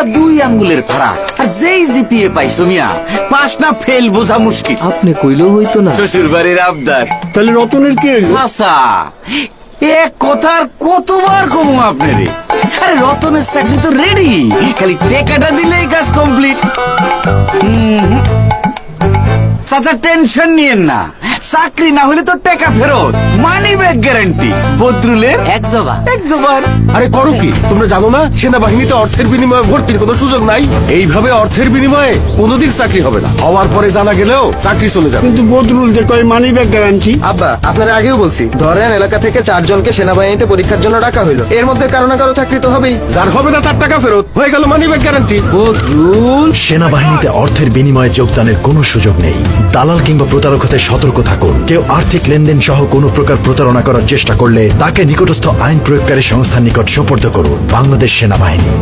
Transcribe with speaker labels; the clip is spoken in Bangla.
Speaker 1: পুরা 2 আঙ্গুলের ফাড়া। আর যেই জিপিএ পাইছো মিয়া, পাস না ফেল বোঝা মুশকিল।
Speaker 2: আপনি কইলেও হইতো না।
Speaker 1: শ্বশুর বাড়ির আবদার।
Speaker 3: তাহলে রতনের কি হইলো?
Speaker 1: আচ্ছা, এক কথার কতবার কমু আপনারে। আরে রতনের চাকরি তো রেডি, খালি টেকাটা দিলেই কাজ কমপ্লিট। চাচা টেনশন নিয়েন না, চাকরি না হলে তো টাকা ফেরত, মানি ব্যাক গ্যারান্টি। বদরুলের
Speaker 2: এক জবা।
Speaker 1: এক জবান।
Speaker 3: আরে করো কি তোমরা জানো না সেনাবাহিনীতে অর্থের বিনিময়ে ভর্তির কোনো সুযোগ নাই। এইভাবে অর্থের বিনিময়ে কোনোদিন চাকরি হবে না, হওয়ার পরে জানা গেলেও চাকরি চলে যাবে।
Speaker 4: কিন্তু বদরুল যে কয় মানি ব্যাক গ্যারান্টি।
Speaker 5: আব্বা আপনারা আগেও বলছি, ধরেন এলাকা থেকে 4 জনকে সেনাবাহিনীতে পরীক্ষার জন্য ডাকা হইলো, এর মধ্যে কারো না কারো চাকরি তো হবেই।
Speaker 3: যার হবে না তার টাকা ফেরত হয়ে গেল মানি ব্যাক গ্যারান্টি।
Speaker 1: বদরুল
Speaker 6: সেনাবাহিনীতে অর্থের বিনিময়ে যোগদানের কোনো সুযোগ নেই। দালাল কিংবা প্রতারক হতে সতর্ক থাকুন। কেউ আর্থিক লেনদেন সহ কোনো প্রকার প্রতারণা করার চেষ্টা করলে তাকে নিকটস্থ আইন প্রয়োগকারী সংস্থার নিকট সোপর্দ করুন। বাংলাদেশ সেনাবাহিনী।